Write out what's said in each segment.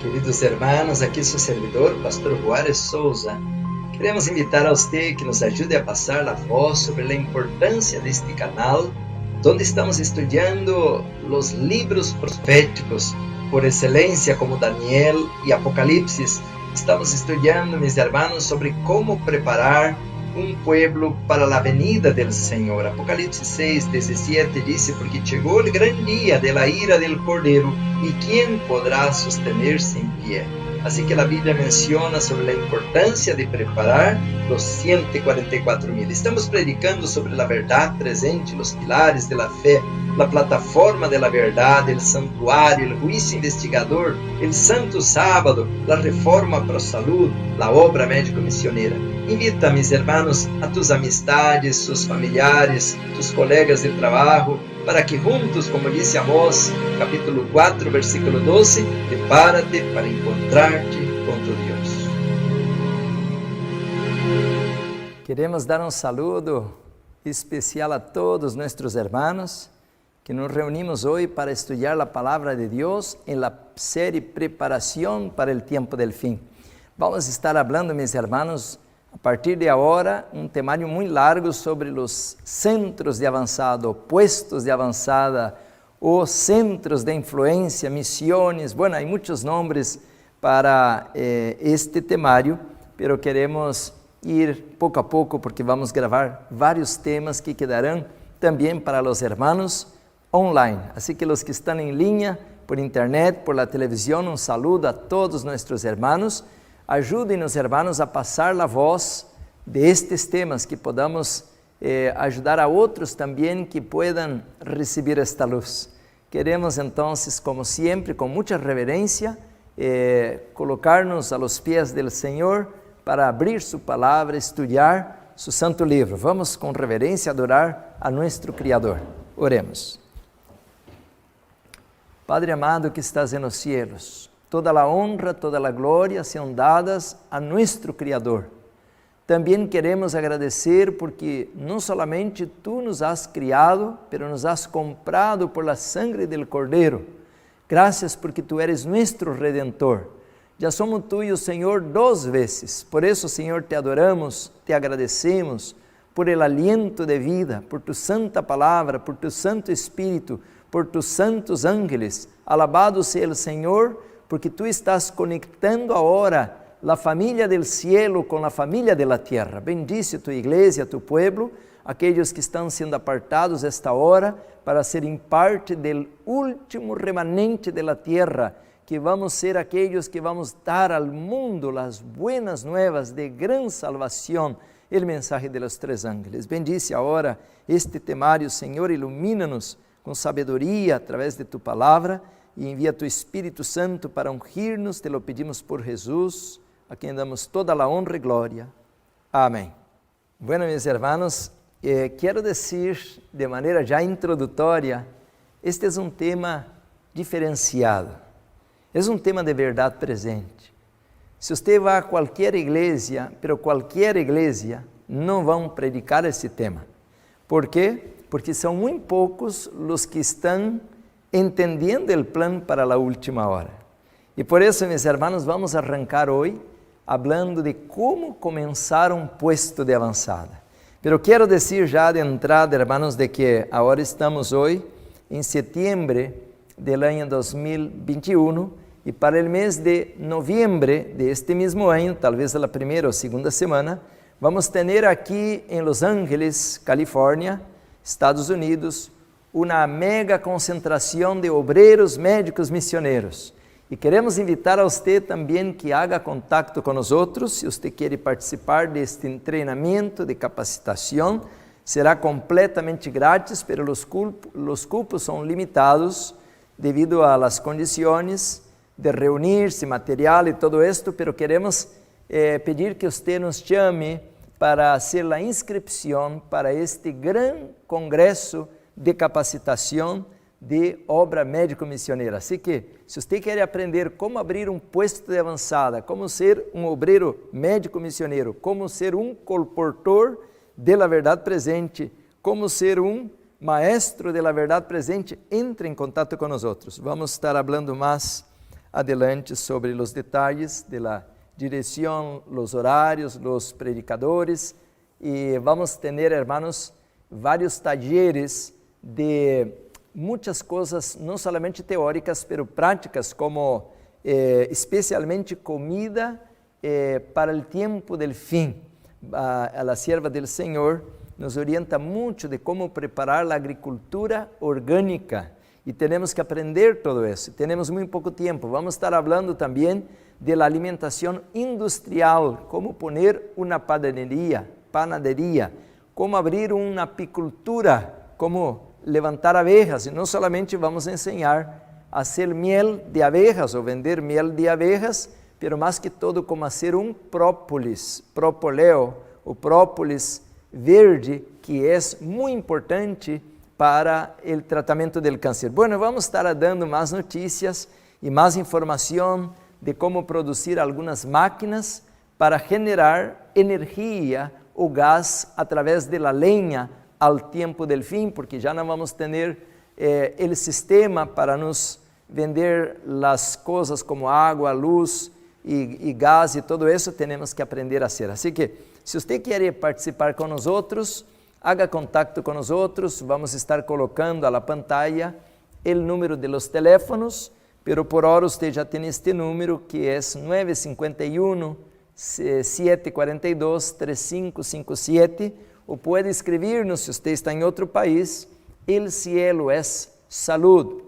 Queridos hermanos, aqui seu servidor, Pastor Juárez Souza. Queremos invitar a você que nos ajude a passar a voz sobre a importância deste canal, onde estamos estudando os livros proféticos por excelência, como Daniel e Apocalipse. Estamos estudando, meus irmãos, sobre como preparar um pueblo para a venida do Senhor. Apocalipse 6:17 diz: porque chegou o grande dia de la ira del Cordeiro, e quem poderá sostener-se em pé? Assim que a Bíblia menciona sobre a importância de preparar os 144.000. Estamos predicando sobre a verdade presente, os pilares da fé, a plataforma da verdade, o santuário, o juízo investigador, o santo sábado, a reforma para a saúde, a obra médico-missioneira. Invita, meus irmãos, a tus amistades, tus familiares, tus colegas de trabalho, para que juntos, como disse Amós, capítulo 4, versículo 12, prepárate para encontrar-te com tu Deus. Queremos dar um saludo especial a todos nossos irmãos que nos reunimos hoje para estudar a palavra de Deus em la série Preparação para o Tempo del Fim. Vamos estar falando, meus irmãos, a partir de agora, um temário muito largo sobre os centros de avançado, puestos de avançada, ou centros de influência, missões. Bueno, há muitos nomes para este temário, pero queremos ir pouco a pouco, porque vamos gravar vários temas que quedarão também para os hermanos online. Assim que os que estão em linha, por internet, por la televisão, um saludo a todos nossos hermanos. Ajudem-nos, hermanos, a passar a voz de estes temas, que podamos ajudar a outros também que puedan receber esta luz. Queremos, então, como sempre, com muita reverência, colocar-nos a los pés del Senhor para abrir su palavra, estudar su santo livro. Vamos, com reverência, adorar a nosso Criador. Oremos. Padre amado que estás en los cielos, toda a honra, toda a glória sejam dadas a nosso Criador. Também queremos agradecer porque não somente Tu nos has criado, pero nos has comprado por la sangre del Cordeiro. Graças porque Tu eres nuestro Redentor. Já somos Tuyos, Senhor, 2 vezes. Por isso, Senhor, Te adoramos, Te agradecemos por el aliento de vida, por Tu santa palavra, por Tu santo Espírito, por Tus santos ángeles. Alabado seja o Senhor, porque Tu estás conectando agora a família del cielo com a família de la tierra. Bendice Tu igreja, Tu pueblo, aqueles que estão sendo apartados esta hora para serem parte del último remanente de la tierra, que vamos ser aqueles que vamos dar al mundo as buenas nuevas de gran salvação, el mensaje de los 3 ángeles. Bendice agora este temário, Senhor, ilumina-nos com sabedoria através de Tu palavra, e envia Tu Espírito Santo para ungir-nos, te lo pedimos por Jesus, a quem damos toda a honra e glória. Amém. Bueno, meus hermanos, quero dizer de maneira já introdutória, este é um tema diferenciado, é um tema de verdade presente. Se você vai a qualquer igreja, pero qualquer igreja, não vão predicar esse tema. Por quê? Porque são muito poucos os que estão entendendo o plano para a última hora. E por isso, meus irmãos, vamos arrancar hoje falando de como começar um puesto de avançada. Pero quero dizer já de entrada, irmãos, de que agora estamos hoje em setembro do ano 2021 e para o mês de novembro de este mesmo ano, talvez a primeira ou segunda semana, vamos ter aqui em Los Angeles, Califórnia, Estados Unidos, uma mega concentração de obreiros médicos missioneiros. E queremos invitar a você também que haga contato com nós outros. Se você quer participar deste treinamento de capacitação, será completamente grátis, pero os cupos são limitados devido a las condições de reunir-se, material e todo esto, pero queremos pedir que você nos chame para fazer a inscrição para este gran congresso de capacitação de obra médico-missioneira. Assim que, se você quer aprender como abrir um puesto de avançada, como ser um obreiro médico-missioneiro, como ser um colportor de la verdade presente, como ser um maestro de la verdade presente, entre em contato com nós outros. Vamos estar falando mais adelante sobre os detalhes da direção, os horários, os predicadores, e vamos ter, hermanos, vários talleres de muitas coisas, não somente teóricas, pero práticas, como especialmente comida para o tempo del fim. A sierva del Senhor nos orienta muito de como preparar a agricultura orgânica, e temos que aprender todo isso. Temos muito pouco tempo. Vamos estar falando também de la alimentação industrial, como poner uma panadería, como abrir uma apicultura, como levantar abejas, e não somente vamos ensinar a hacer miel de abejas ou vender miel de abejas, pero mais que todo como fazer um propóleo, o própolis verde, que é muito importante para o tratamento do câncer. Bueno, vamos estar dando mais notícias e mais informação de como produzir algumas máquinas para generar energia ou gás através da lenha ao tempo del fim, porque já não vamos ter o sistema para nos vender as coisas como água, luz e gás e todo isso, temos que aprender a ser. Assim que, se você quer participar com nós outros, haga contato com nós outros. Vamos estar colocando na pantalla o número de los teléfonos, pero por hora você já tem este número, que é 951-742-3557, ou pode escrever-nos, se você está em outro país, el cielo es salud,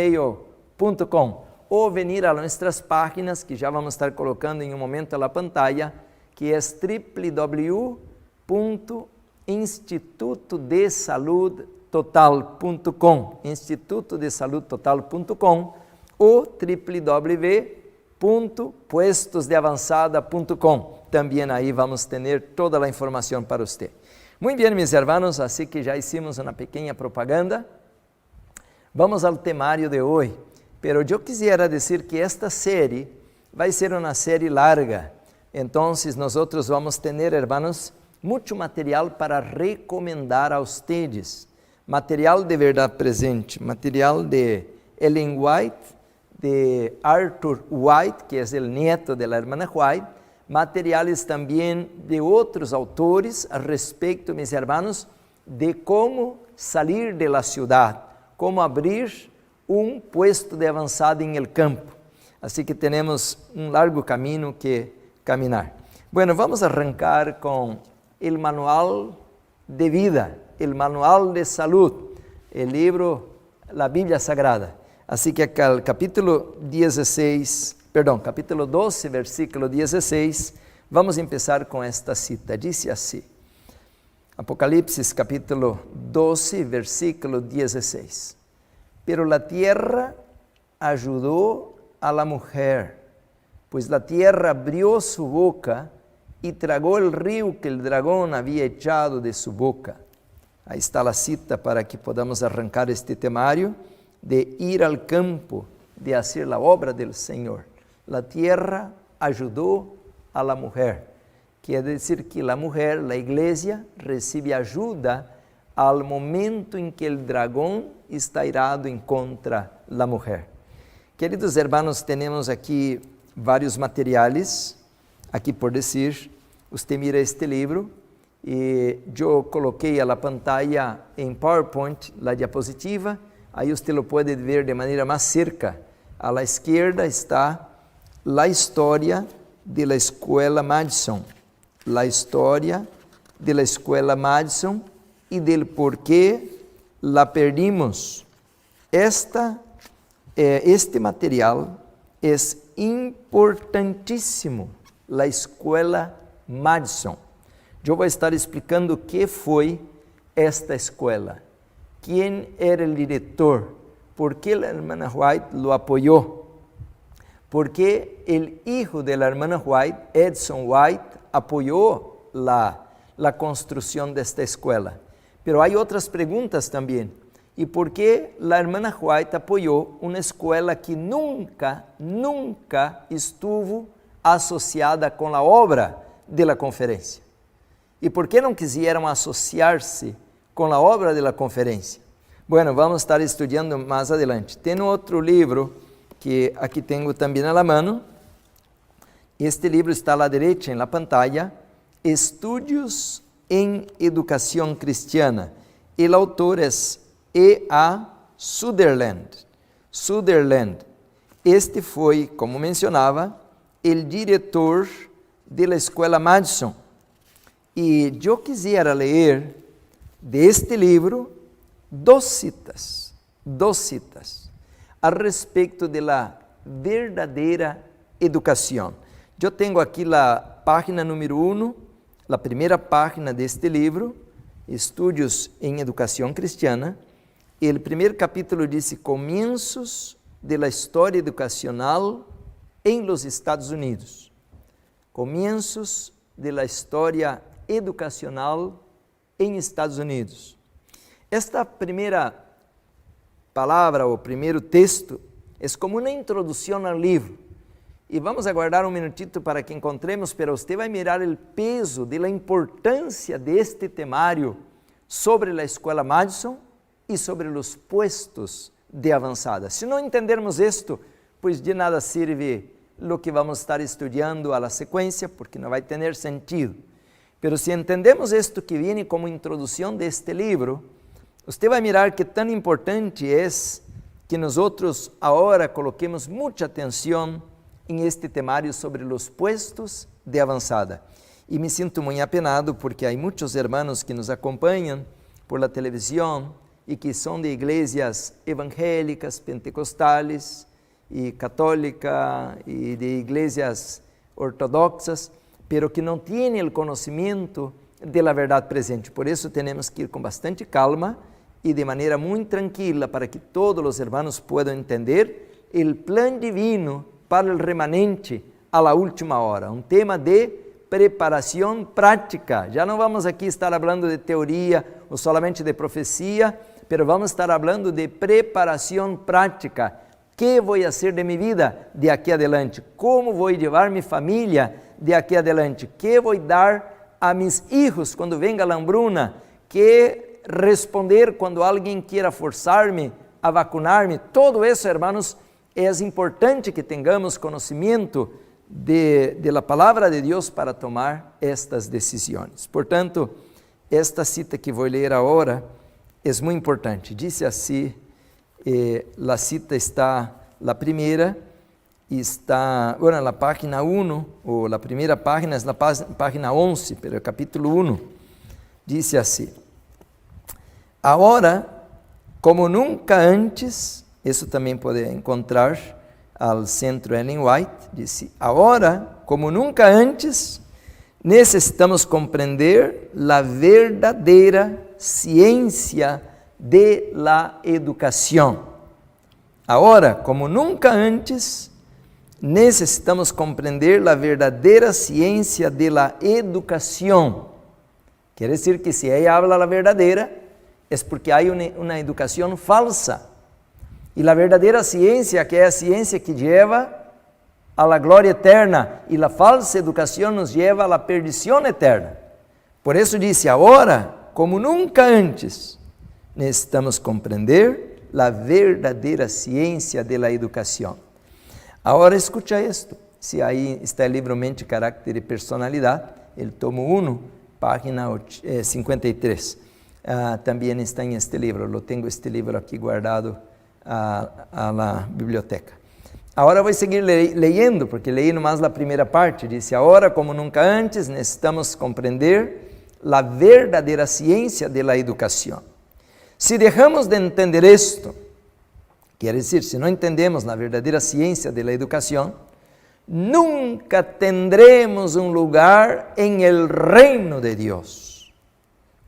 @hotmail.com, ou venir a nossas páginas, que já vamos estar colocando em um momento na pantalla, que é www.institutodesaludtotal.com, institutodesaludtotal.com, ou www.puestosdeavanzada.com. Também aí vamos ter toda a informação para você. Muito bem, meus irmãos, assim que já hicimos uma pequena propaganda, vamos ao temário de hoje. Pero eu quisiera dizer que esta série vai ser uma série larga. Então, nós vamos ter, hermanos, muito material para recomendar a vocês. Material de verdade presente, material de Ellen White, de Arthur White, que é o nieto da hermana White, materiais também de outros autores a respeito, meus irmãos, de como sair de la ciudad, como abrir um puesto de avançada em el campo. Assim que temos um largo caminho que caminar. Bueno, vamos arrancar com el manual de vida, el manual de salud, el libro, la Bíblia Sagrada. Assim que acá, capítulo 12, versículo 16, vamos começar com esta cita. Diz assim, Apocalipse capítulo 12, versículo 16. Pero la tierra ayudó a la mujer, pues la tierra abrió su boca y tragó el río que el dragón había echado de su boca. Aí está a cita para que podamos arrancar este temário de ir al campo, de hacer la obra del Señor. La tierra ayudó a la mujer. Quiere decir que la mujer, la iglesia, recibe ajuda al momento em que el dragón está irado en contra la mujer. Queridos hermanos, temos aqui vários materiais. Aqui por dizer, você mira este livro e eu coloquei a la pantalla em PowerPoint la diapositiva. Aí você lo pode ver de maneira mais cerca. À la esquerda está a história de la Escola Madison. La história de la Escola Madison e del porquê la perdimos. Este material é importantíssimo. La Escola Madison. Eu vou estar explicando o que foi esta escola. Quem era o diretor? Por que a hermana White lo apoiou? Porque o hijo de la hermana White, Edson White, apoiou la construção desta escola. Pero há outras perguntas também. E por que a hermana White apoiou uma escola que nunca estuvo associada com a obra de la conferência? E por que não quiseram associar-se com a obra de la conferência? Bueno, vamos estar estudando mais adelante. Tem outro livro que aqui tenho também na mão. Este livro está à direita na pantalla. Estudios em Educação Cristiana. O autor é E.A. Sutherland. Este foi, como mencionava, o diretor da Escola Madison. E eu quisiera ler deste livro dos citas a respeito da verdadeira educação. Eu tenho aqui a página número 1, a primeira página deste livro, Estudios em Educação Cristiana. E o primeiro capítulo diz Comienzos de la História Educacional em los Estados Unidos. Comienzos de la História Educacional em Estados Unidos. Esta primeira palavra, o primeiro texto, é como uma introdução ao livro. E vamos aguardar um minutito para que encontremos, pero você vai mirar o peso da importância deste temário sobre a Escola Madison e sobre os puestos de avançada. Se não entendermos isto, pois de nada sirve o que vamos estar estudando a la sequência, porque não vai ter sentido. Pero se entendemos isto que vem como introdução deste livro, você vai mirar que tão importante é que nós agora coloquemos muita atenção em este temário sobre os puestos de avançada. E me sinto muito apenado porque há muitos irmãos que nos acompanham por la televisão e que são de igrejas evangélicas, pentecostales e católicas e de igrejas ortodoxas, pero que não têm o conhecimento da verdade presente. Por isso temos que ir com bastante calma e de maneira muito tranquila para que todos os irmãos possam entender o plano divino para o remanente a la última hora. Um tema de preparação prática. Já não vamos aqui estar falando de teoria ou somente de profecia, pero vamos estar falando de preparação prática. Que vou fazer de minha vida de aqui adelante? Como vou levar minha família de aqui adelante? Que vou dar a mis hijos quando venga a hambruna? Que responder quando alguém queira forçar-me a vacunar-me? Todo isso, irmãos, é importante que tenhamos conhecimento da palavra de Deus para tomar estas decisões. Portanto, esta cita que vou ler agora é muito importante. Diz assim, a cita está, a primeira, está, bueno, na página 1, ou a primeira página é na página 11, pero capítulo 1, diz assim: Agora, como nunca antes, isso também pode encontrar ao centro Ellen White, disse, agora, como nunca antes, necessitamos compreender a verdadeira ciência de la educação. Agora, como nunca antes, necessitamos compreender a verdadeira ciência de la educação. Quer dizer que se ela habla a verdadeira, é porque há uma educação falsa. E a verdadeira ciência, que é a ciência que leva a la glória eterna, e a falsa educação nos leva a la perdição eterna. Por isso disse, agora, como nunca antes, necessitamos compreender a verdadeira ciência de la educação. Agora escucha isto, se aí está o livro Mente, Carácter e Personalidade, el tomo 1, página 53. Também está em este livro, eu tenho este livro aqui guardado a la biblioteca. Agora vou seguir leyendo, porque leí nomás a primeira parte. Dice, agora, como nunca antes, necessitamos compreender a verdadeira ciência de la educação. Se deixamos de entender isto, quer dizer, se não entendemos a verdadeira ciência de la educação, nunca tendremos um lugar em el reino de Deus.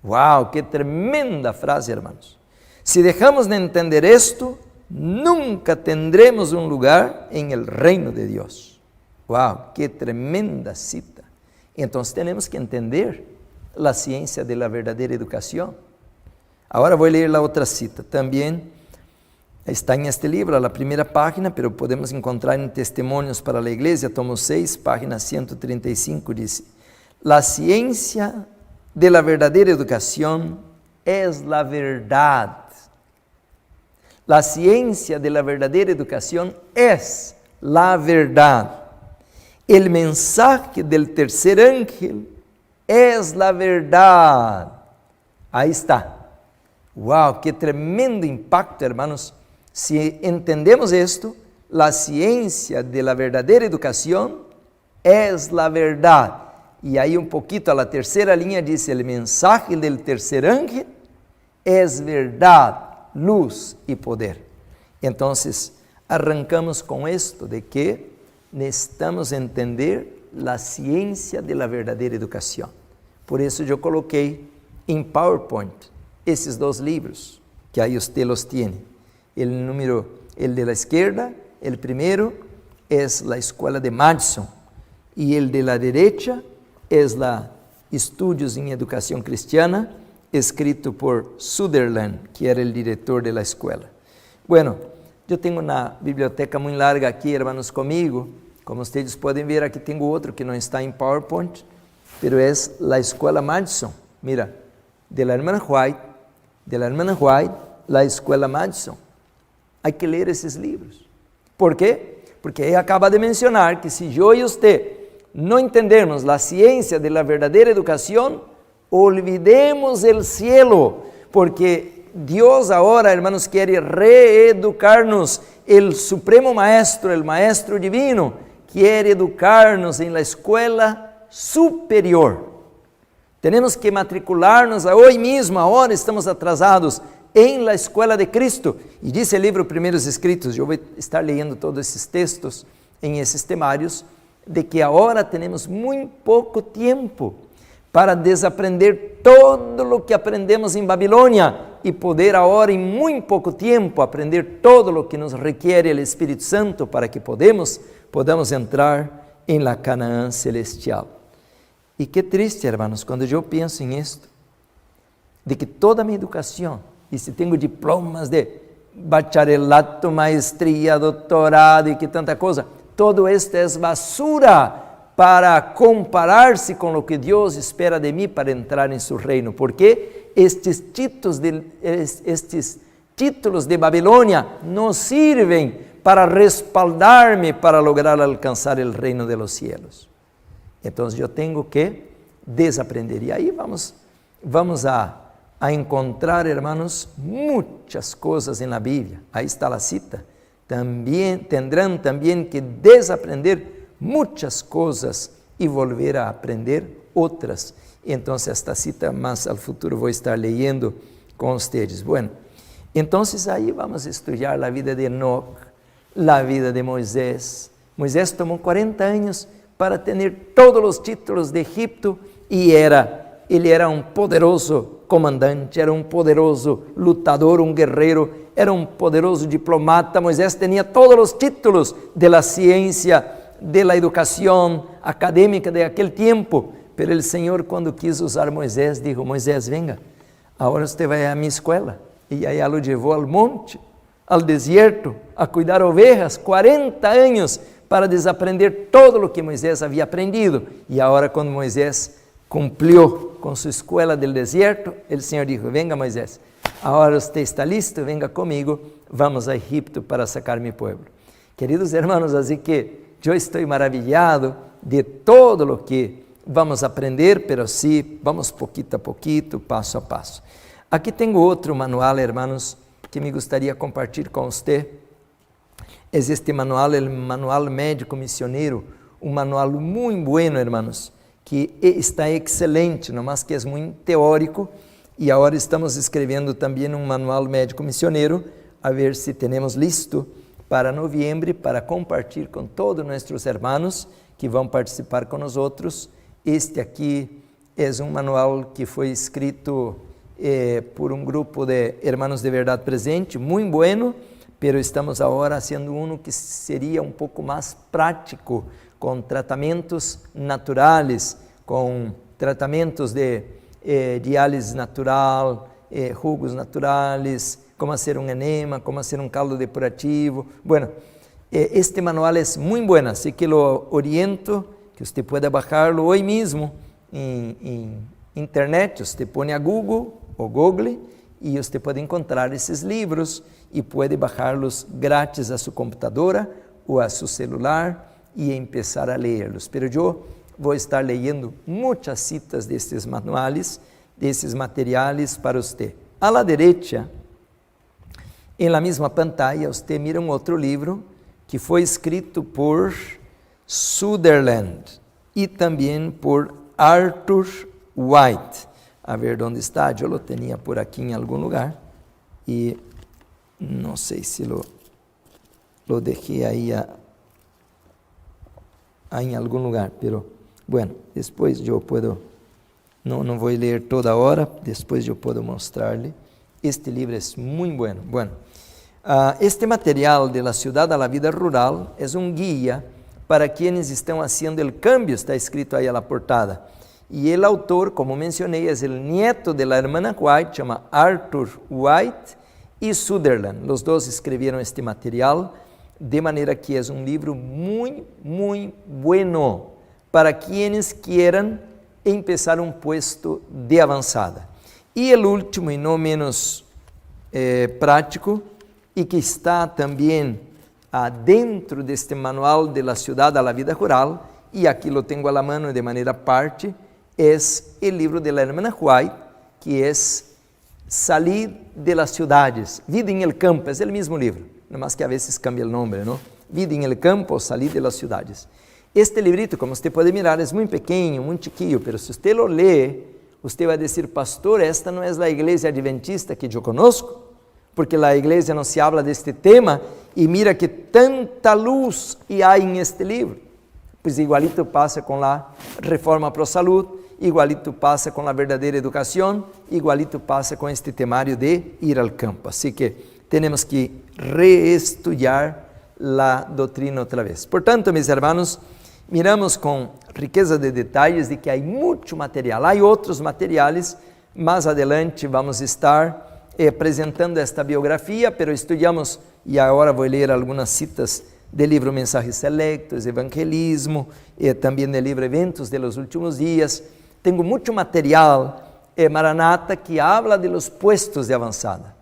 Uau, que tremenda frase, hermanos. Se deixamos de entender isto, nunca tendremos um lugar em el reino de Deus. Uau, que tremenda cita. Então temos que entender a ciência da verdadeira educação. Agora vou ler a outra cita. Também está em este livro, a primeira página, pero podemos encontrar em Testemunhos para a Igreja, tomo 6, página 135, diz: La ciência de la verdadeira educação es la verdad. La ciencia de la verdadera educación es la verdad. El mensaje del tercer ángel es la verdad. Ahí está. ¡Wow! ¡Qué tremendo impacto, hermanos! Si entendemos esto, la ciencia de la verdadera educación es la verdad. Y ahí un poquito a la tercera línea dice, el mensaje del tercer ángel es verdad, luz y poder. Entonces, arrancamos con esto de que necesitamos entender la ciencia de la verdadera educación. Por eso yo coloquei em PowerPoint esses 2 livros, que aí você los tiene. El de la izquierda, el primero es la Escuela de Madison y el de la derecha es la Estudios en Educación Cristiana, escrito por Sutherland, que era el director de la escuela. Bueno, eu tenho uma biblioteca muito larga aqui, hermanos, comigo. Como vocês podem ver, aqui tenho outro que não está em PowerPoint, pero é a Escola Madison. Mira, de la hermana White, la Escola Madison. Há que ler esses livros. ¿Por quê? Porque aí acaba de mencionar que se eu e você não entendermos a ciência de la verdadera educação, olvidemos el cielo, porque Deus agora, hermanos, quer reeducar-nos. El Supremo Maestro, el Maestro Divino, quer educar-nos em la escola superior. Temos que matricular-nos hoje mesmo, agora estamos atrasados, em la escola de Cristo. E diz o livro Primeiros Escritos, eu vou estar lendo todos esses textos em esses temários, de que agora temos muito pouco tempo para desaprender todo o que aprendemos em Babilônia e poder agora, em muito pouco tempo, aprender todo o que nos requer o Espírito Santo para que podamos entrar em la Canaã celestial. E que triste, hermanos, quando eu penso em isto, de que toda a minha educação, e se tenho diplomas de bacharelato, maestria, doutorado e que tanta coisa, todo esto é basura para comparar-se com o que Deus espera de mim para entrar em seu reino, porque estes títulos de Babilônia não servem para respaldar-me para lograr alcançar o reino de los cielos. Então eu tenho que desaprender. E aí vamos a encontrar, hermanos, muitas coisas na Bíblia. Aí está a cita. Tendrán também que desaprender muitas coisas e volver a aprender outras. Então, esta cita mais ao futuro vou estar leyendo com vocês. Bueno, então aí vamos estudar a vida de Enoch, a vida de Moisés. Moisés tomou 40 anos para ter todos os títulos de Egipto e ele era um poderoso comandante, era um poderoso lutador, um guerreiro, era um poderoso diplomata. Moisés tinha todos os títulos de la ciência, de la educação acadêmica de aquele tempo, pero o Senhor, quando quis usar Moisés, disse: Moisés, venga, agora você vai à minha escola. E aí lo levou ao monte, ao deserto, a cuidar ovelhas, 40 anos para desaprender todo o que Moisés havia aprendido. E agora, quando Moisés cumpriu com sua escola do deserto, o Senhor disse: venga, Moisés, agora você está listo, venga comigo, vamos a Egipto para sacar mi pueblo. Queridos hermanos, assim que eu estou maravilhado de todo o que vamos aprender, pero sim, vamos poquito a poquito, passo a passo. Aqui tenho outro manual, hermanos, que me gostaria de compartilhar com você. É este manual, o Manual Médico Missioneiro, um manual muito bueno, hermanos, que está excelente, não mais que é muito teórico, e agora estamos escrevendo também um manual médico missioneiro, a ver se temos listo para novembro, para compartilhar com todos nossos irmãos que vão participar com nós outros. Este aqui é um manual que foi escrito por um grupo de hermanos de verdade presente, muito bueno, pero estamos agora fazendo um que seria um pouco mais prático, com tratamentos naturais, com tratamentos de diálise natural, jugos naturais, como fazer um enema, como fazer um caldo depurativo. Bueno, este manual é muito bueno, así que lo oriento que você pueda bajarlo hoje mesmo em internet. Você põe a Google ou Google e você pode encontrar esses livros e pode baixá-los grátis a sua computadora ou a seu celular e começar a lê-los. Mas eu vou estar leyendo muitas citas destes manuais, desses materiais para você. A la derecha, em la mesma pantalla, você mira outro livro que foi escrito por Sutherland e também por Arthur White. A ver onde está, eu lo tinha por aqui em algum lugar e não sei se lo deixei aí em algum lugar, pero bueno, depois eu posso, não vou ler toda hora, depois eu posso mostrar-lhe. Este livro é muito bueno. Bueno, este material de la ciudad a la vida rural é um guia para quienes estão haciendo el cambio, está escrito aí na portada. E o autor, como mencionei, é o nieto de la hermana White, chama Arthur White e Sutherland. Os dois escreveram este material, de maneira que é um livro muito, muito bueno para quienes quieran empezar um puesto de avançada. E o último, e não menos prático, e que está também dentro deste manual de la ciudad a la vida rural, e aqui lo tenho a la mano de maneira parte, é o livro de la hermana White, que é Salir de las ciudades, Vida en el campo, é o mesmo livro, nomás que a vezes cambia o nome, não? Vida en el campo, Salir de las ciudades. Este librito, como você pode mirar, é muito pequeno, muito chiquillo, pero se você lo lê, você vai dizer, pastor, esta não é a igreja adventista que eu conosco, porque a igreja não se habla deste tema, e mira que tanta luz há em este livro. Pois igualito passa com a Reforma Pro Salud, igualito passa com a verdadeira educação, igualito passa com este temário de ir ao campo. Assim que temos que reestudar a doutrina outra vez. Portanto, meus irmãos, miramos com riqueza de detalhes de que há muito material. Há outros materiais, mais adelante vamos estar apresentando esta biografia, pero estudamos, e agora vou ler algumas citas do livro Mensajes Selectos, Evangelismo, e também do livro Eventos de los Últimos Dias. Tenho muito material, Maranata, que habla de los puestos de avançada.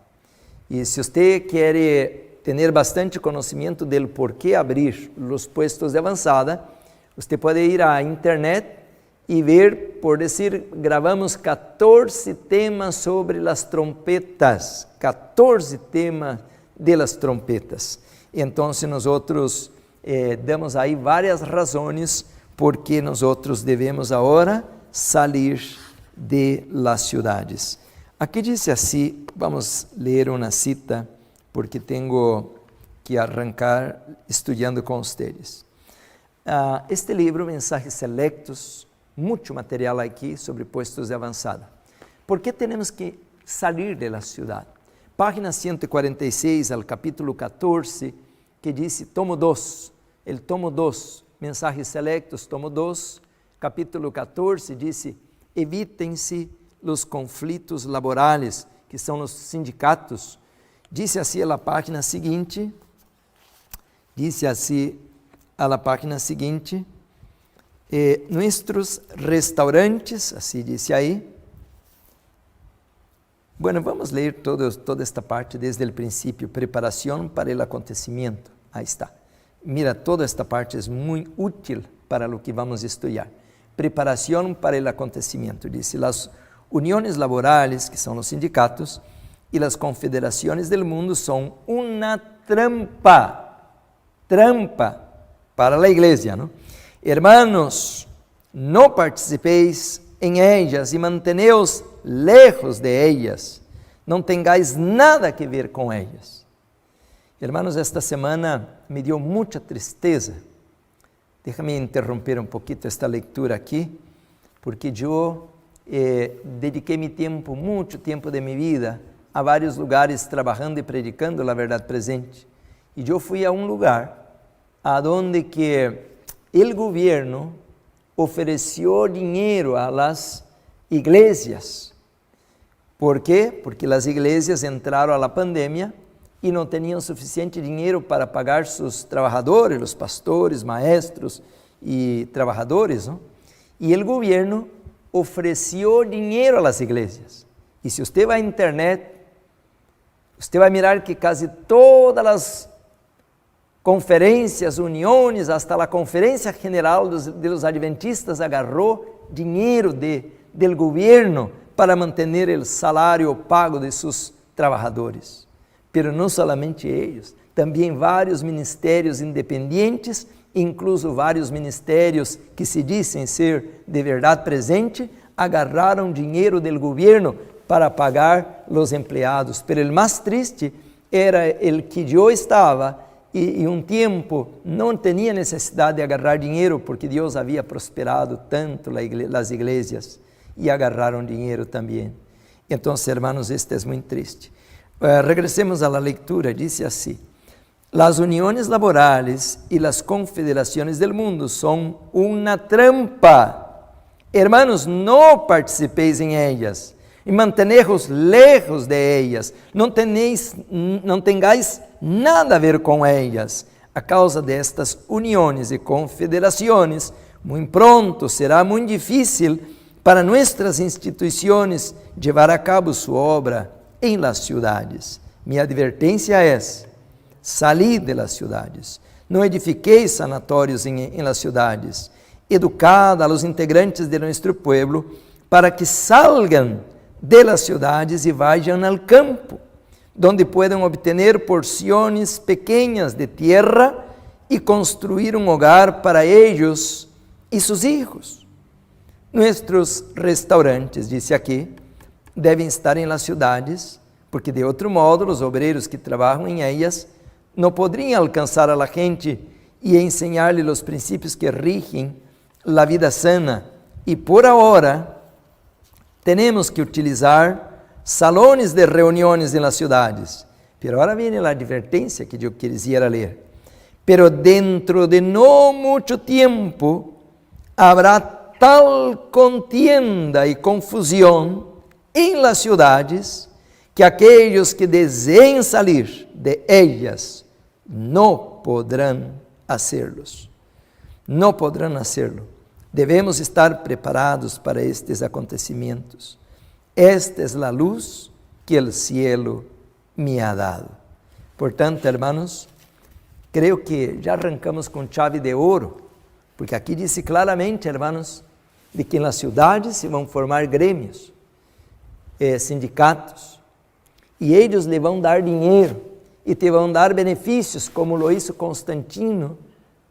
E se você quer ter bastante conhecimento do porquê abrir os puestos de avançada, você pode ir à internet e ver, por dizer, gravamos 14 temas sobre as trompetas, 14 temas de las trompetas. Então, nós damos aí várias razões por que nós devemos agora salir de las ciudades. Aqui diz assim, vamos ler uma cita, porque tenho que arrancar estudando com vocês. Este livro, Mensajes Selectos, muito material aqui sobre puestos de avançada. ¿Por que temos que salir de la ciudad? Página 146, al capítulo 14, que diz, tomo 2, el tomo 2, Mensajes Selectos, tomo 2, capítulo 14, diz, evítense os conflitos laborales, que são os sindicatos. Disse assim a página seguinte, nossos restaurantes, assim disse aí. Bueno, vamos ler toda esta parte desde o princípio, preparação para o acontecimento. Aí está. Mira, toda esta parte é muito útil para o que vamos estudar. Preparação para o acontecimento, dice, as uniões laborales, que são os sindicatos, e as confederações do mundo são uma trampa para a igreja, não? Hermanos, não participeis em ellas e manteneos lejos de ellas, não tengáis nada que ver com ellas. Hermanos, esta semana me deu muita tristeza. Déjame interromper um pouquinho esta leitura aqui, porque eu dediquei muito tempo de minha vida a vários lugares trabalhando e predicando a verdade presente. E eu fui a um lugar aonde que o governo ofereceu dinheiro a las iglesias. ¿Por quê? Porque as iglesias entraram a la pandemia e não tinham suficiente dinheiro para pagar seus trabalhadores, os pastores, maestros e trabalhadores, não? E o governo ofereceu dinheiro às igrejas. E se você vai à internet Você vai mirar que quase todas as conferências, uniones, hasta a Conferência General dos Adventistas agarrou dinheiro do governo para manter o salário pago de seus trabalhadores. Pero não somente eles, também vários ministérios independentes, incluso vários ministérios que se dizem ser de verdade presente, agarraram dinheiro do governo para pagar os empregados. Pero o mais triste era o que eu estava e um tempo não tinha necessidade de agarrar dinheiro porque Deus havia prosperado tanto as igrejas e agarraram dinheiro também. Então, hermanos, este é muito triste. Regressemos à leitura, diz assim: las uniones laborales y las confederaciones del mundo son una trampa. Hermanos, no participéis en ellas y mantenejos lejos de ellas. No tengáis nada a ver con ellas. A causa de estas uniones y confederaciones, muy pronto será muy difícil para nuestras instituciones llevar a cabo su obra en las ciudades. Mi advertencia es: salid de las ciudades, não edifiquéis sanatórios em las ciudades, educad a los integrantes de nuestro pueblo para que salgan de las ciudades y vayan al campo, donde puedan obtener porciones pequeñas de tierra y construir un hogar para ellos y sus hijos. Nuestros restaurantes, dice aqui, devem estar em las ciudades, porque de outro modo os obreiros que trabalham em ellas não poderiam alcançar a la gente e ensinar-lhe os princípios que rigen la vida sana. E por ahora, temos que utilizar salones de reuniones en las ciudades. Pero ahora viene la advertencia que yo quisiera leer. Pero dentro de no mucho tiempo habrá tal contienda y confusión en las ciudades que aquellos que deseen salir de ellas no podrán hacerlos. No podrán hacerlo. Devemos estar preparados para estes acontecimentos. Esta es la luz que el cielo me ha dado. Portanto, hermanos, creio que já arrancamos com chave de ouro, porque aqui diz claramente, hermanos, de que nas cidades se vão formar grêmios, sindicatos, e eles lhe vão dar dinheiro e te vão dar benefícios, como lo hizo Constantino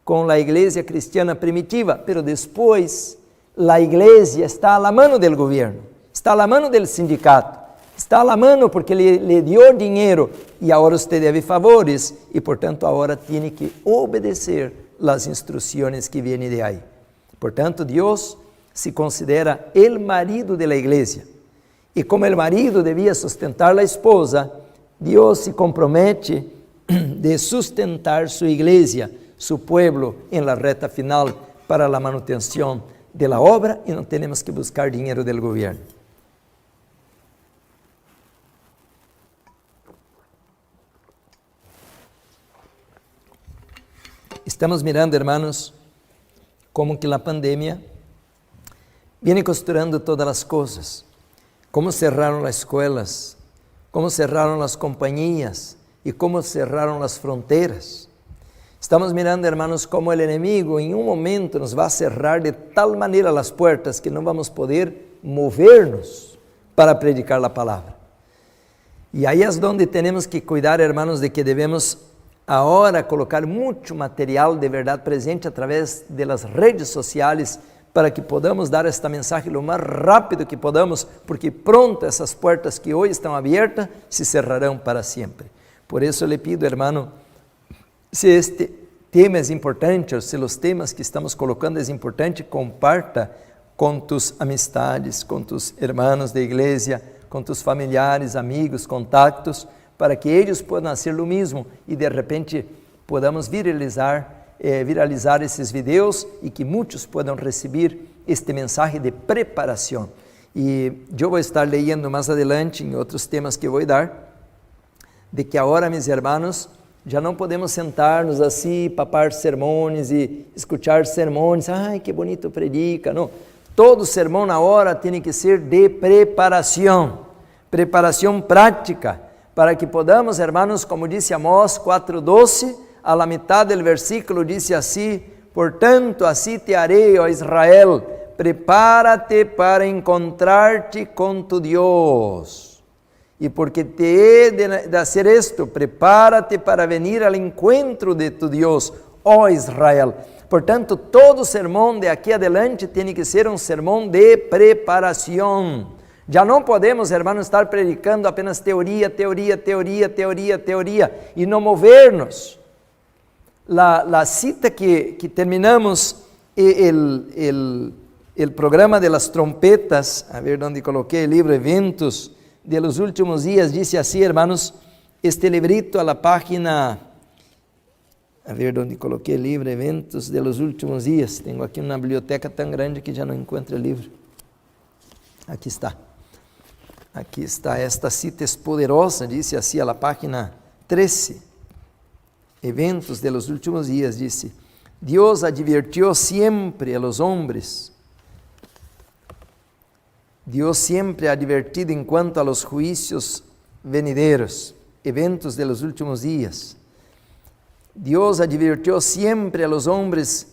com a igreja cristiana primitiva, pero depois a igreja está a la mano del governo, está a la mano del sindicato, está a la mano porque le dio dinheiro e agora você deve favores e, portanto, agora tem que obedecer as instruções que vêm de aí. Portanto, Deus se considera el marido de la igreja. E como o marido devia sustentar a esposa, Deus se compromete de sustentar sua igreja, su pueblo, en la reta final para la manutención de la obra y no tenemos que buscar dinero del gobierno. Estamos mirando, hermanos, como que la pandemia viene costurando todas las cosas, cómo cerraron las escuelas, cómo cerraron las compañías y cómo cerraron las fronteras. Estamos mirando, hermanos, como o inimigo em um momento nos vai cerrar de tal maneira as portas que não vamos poder mover-nos para predicar a palavra. E aí é onde temos que cuidar, hermanos, de que devemos agora colocar muito material de verdade presente através das redes sociais para que podamos dar esta mensagem o mais rápido que podamos, porque pronto essas portas que hoje estão abertas se cerrarão para sempre. Por isso eu lhe pido, hermano, se este tema é importante, ou se os temas que estamos colocando é importante, comparta com tus amistades, com tus hermanos de igreja, com tus familiares, amigos, contactos, para que eles possam fazer o mesmo e de repente podamos viralizar esses vídeos e que muitos possam receber este mensagem de preparação. E eu vou estar lendo mais adelante em outros temas que vou dar, de que agora, meus irmãos, já não podemos sentar-nos assim, papar sermões e escutar sermões. Ai, que bonito predica. Não. Todo sermão na hora tem que ser de preparação. Preparação prática, para que podamos, hermanos, como disse Amós 4:12, a la mitad del versículo dice así: portanto, así te haré, ó Israel, prepárate para encontrarte con tu Dios. Y porque te he de hacer esto, prepárate para venir al encuentro de tu Dios, ó Israel. Portanto, todo sermão de aqui adelante tem que ser um sermão de preparação. Já não podemos, hermanos, estar predicando apenas teoria, e não mover-nos. La cita que terminamos, el programa de las trompetas, a ver onde coloquei o livro Eventos de los Últimos Dias, disse assim, hermanos, este librito a la página... A ver onde coloquei o livro, Eventos de los Últimos Dias. Tenho aqui uma biblioteca tão grande que já não encontro o livro. Aqui está. Aqui está, esta cita é poderosa, disse assim, a la página 13. Eventos de los Últimos Dias, disse: Deus advirtió siempre a los hombres. Deus sempre ha advertido en cuanto a los juicios venideros. Eventos de los Últimos Dias. Deus advirtió siempre a los hombres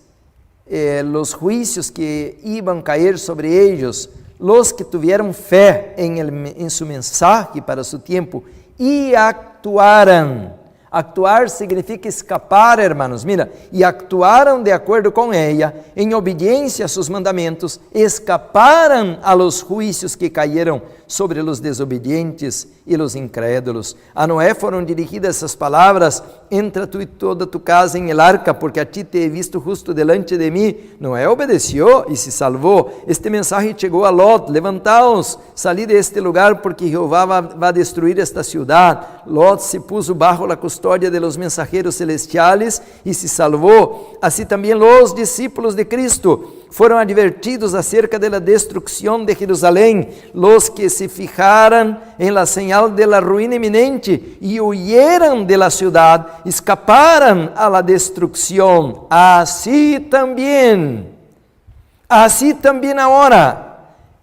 los juicios que iban a caer sobre ellos, los que tuvieron fe en su mensaje para su tiempo y actuaran. Actuar significa escapar, hermanos. Mira, e actuaram de acordo com ela, em obediência a seus mandamentos, escaparam a los juízos que cayeron sobre los desobedientes e los incrédulos. A Noé foram dirigidas essas palavras: entra tu e toda tu casa em el arca, porque a ti te he visto justo delante de mim. Noé obedeció e se salvou. Este mensaje chegou a Lot: levantaos, salid de este lugar, porque Jehová va a destruir esta ciudad. Lot se puso bajo la custódia de los mensajeros celestiales e se salvou. Assim também os discípulos de Cristo foram advertidos acerca de la destrucción de Jerusalén. Los que se fijaran en la señal de la ruina inminente y huyeran de la ciudad, escaparan a la destrucción. Así también ahora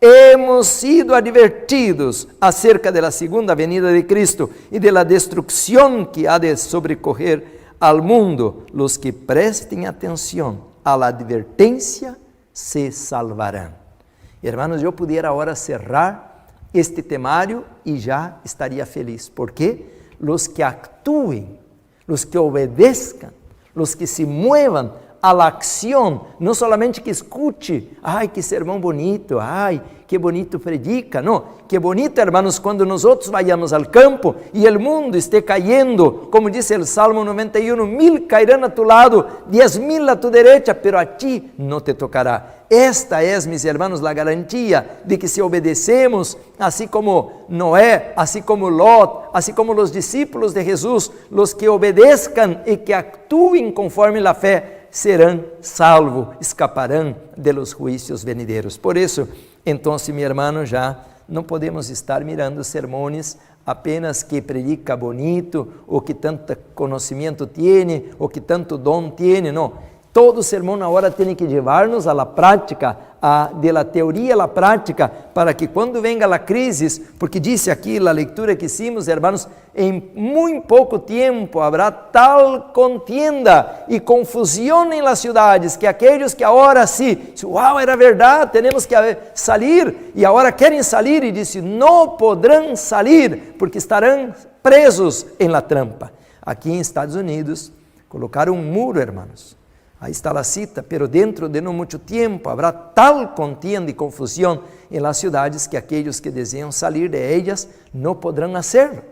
hemos sido advertidos acerca de la segunda venida de Cristo y de la destrucción que ha de sobrecorrer al mundo. Los que presten atención a la advertencia se salvarão. Hermanos, eu pudiera agora cerrar este temário e já estaria feliz, porque os que actuem, os que obedezcan, os que se muevan a la acción, não solamente que escute, ai, que sermão bonito, ai, que bonito predica, não, que bonito, hermanos, quando nós vayamos ao campo e o mundo esteja caindo, como diz o Salmo 91, 1000 cairão a tu lado, 10,000 a tu derecha, pero a ti não te tocará. Esta é, mis hermanos, a garantia de que se obedecemos, assim como Noé, assim como Lot, assim como os discípulos de Jesus, os que obedezcan e que actuem conforme a fé, serão salvos, escaparão de los juízos venideiros. Por isso, então, meu irmão, já não podemos estar mirando sermões apenas que predica bonito, ou que tanto conhecimento tem, ou que tanto dom tem, não. Todo sermão agora tem que levar-nos à prática, de la teoria à prática, para que quando venga a crise, porque disse aqui a leitura que hicimos, hermanos, em muito pouco tempo haverá tal contienda e confusão em las cidades, que aqueles que agora sim, uau, era verdade, temos que sair, e agora querem sair, e disse, não poderão sair, porque estarão presos em la trampa. Aqui em Estados Unidos, colocaram um muro, hermanos. Aí está a cita, pero dentro de não muito tempo haverá tal contienda e confusão em las cidades que aqueles que desejam sair de ellas não poderão hacerlo.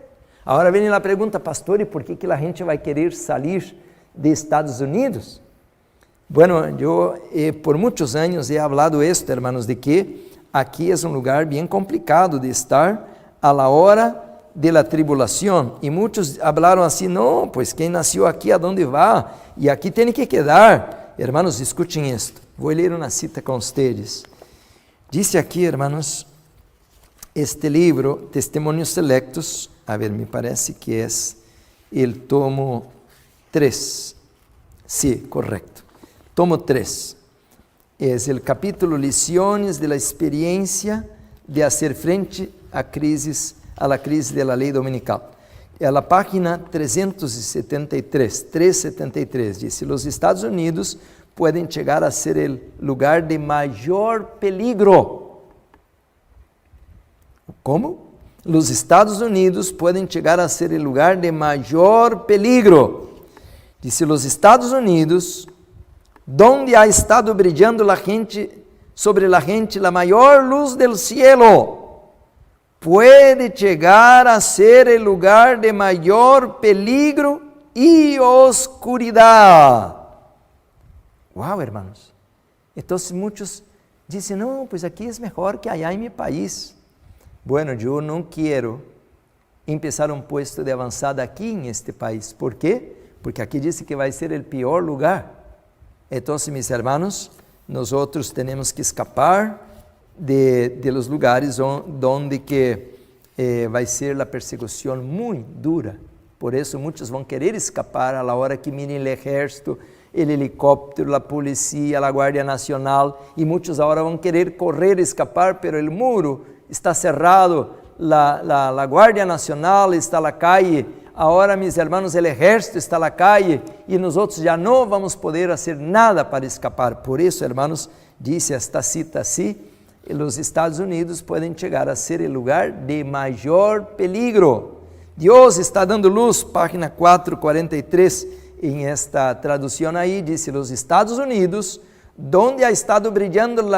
Agora vem a pergunta, pastor, e por que a gente vai querer sair de Estados Unidos? Bueno, eu por muitos anos he hablado esto, hermanos, de que aqui é um lugar bem complicado de estar a la hora de la tribulação, e muitos falaram assim, não, pois quem nasceu aqui, aonde vai? E aqui tem que quedar. Hermanos, escutem isto, vou ler uma cita com vocês. Disse aqui, hermanos, este livro, Testemunhos Selectos, a ver, me parece que é o tomo 3, sim, correto, tomo 3, é o capítulo Lições de la Experiência de hacer frente a crises, a la crise de la lei dominical. é a página 373, diz: os Estados Unidos podem chegar a ser o lugar de maior peligro. Como? Os Estados Unidos podem chegar a ser o lugar de maior peligro. Diz: os Estados Unidos, donde ha estado brilhando sobre la gente la maior luz del cielo, puede chegar a ser el lugar de mayor peligro y oscuridad. Wow, hermanos. Entonces muchos dicen: no, pues aquí es mejor que allá en mi país. Bueno, yo no quiero empezar un puesto de avanzada aquí en este país. ¿Por qué? Porque aquí dice que va a ser el peor lugar. Entonces, mis hermanos, nosotros tenemos que escapar de los lugares donde que vai ser la persecución muy dura. Por eso muchos van a querer escapar a la hora que miren el ejército, el helicóptero, la policía, la Guardia Nacional, y muchos ahora van a querer correr, escapar, pero el muro está cerrado, la Guardia Nacional está en la calle. Ahora, mis hermanos, el ejército está en la calle y nosotros ya no vamos a poder hacer nada para escapar. Por eso, hermanos, dice esta cita así: los Estados Unidos pueden llegar a ser el lugar de mayor peligro. Dios está dando luz, página 443, en esta traducción ahí, dice: los Estados Unidos, donde ha estado brillando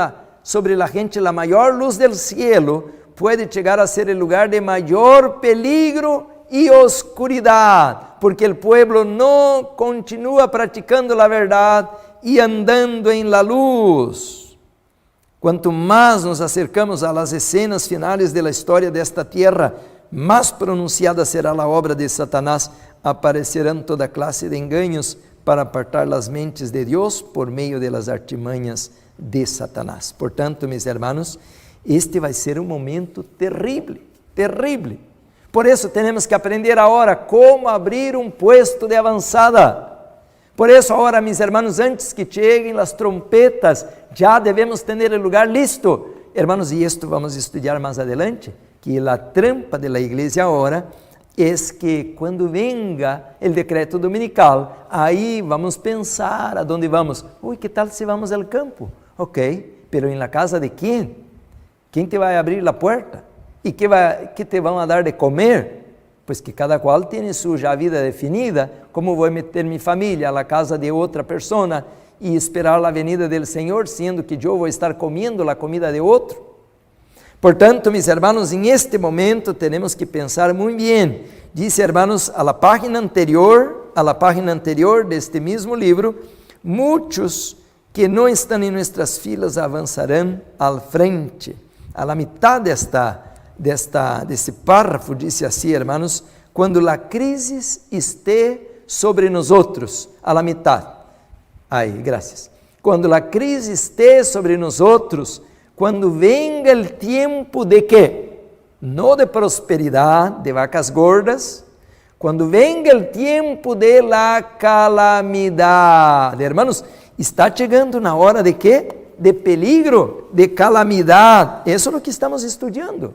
sobre la gente la mayor luz del cielo, puede llegar a ser el lugar de mayor peligro y oscuridad, porque el pueblo no continúa practicando la verdad y andando en la luz. Cuanto más nos acercamos a las escenas finales de la historia de esta tierra, más pronunciada será la obra de Satanás. Aparecerán toda clase de engaños para apartar las mentes de Dios por medio de las artimañas de Satanás. Portanto, mis hermanos, este vai ser um momento terrível, terrível. Por isso temos que aprender agora como abrir um puesto de avançada. Por isso agora, mis hermanos, antes que cheguem as trompetas, já devemos ter o lugar listo. Hermanos, e isto vamos estudar mais adelante, que a trampa da igreja agora é que quando venga o decreto dominical, aí vamos pensar a dónde vamos. Uy, que tal se vamos ao campo? Ok, pero en la casa de quem? Quem te vai abrir a porta? E que te vão a dar de comer? Pues que cada qual tem sua já vida definida. Como vou meter minha família na casa de outra pessoa e esperar a venida do Senhor, sendo que eu vou estar comendo a comida de outro? Portanto, mis hermanos, en este momento tenemos que pensar muy bien. Dice, hermanos, a la página anterior de este mismo libro, muchos que no están en nuestras filas avanzarán al frente. A la mitad de esse párrafo dice así, hermanos: cuando la crisis esté sobre nosotros, a la mitad. Ahí, gracias. Cuando la crisis esté sobre nosotros, quando venga o tempo de quê? Não de prosperidade, de vacas gordas. Quando venga o tempo de la calamidade. Hermanos, está chegando na hora de quê? De peligro, de calamidade. Isso é o que estamos estudando.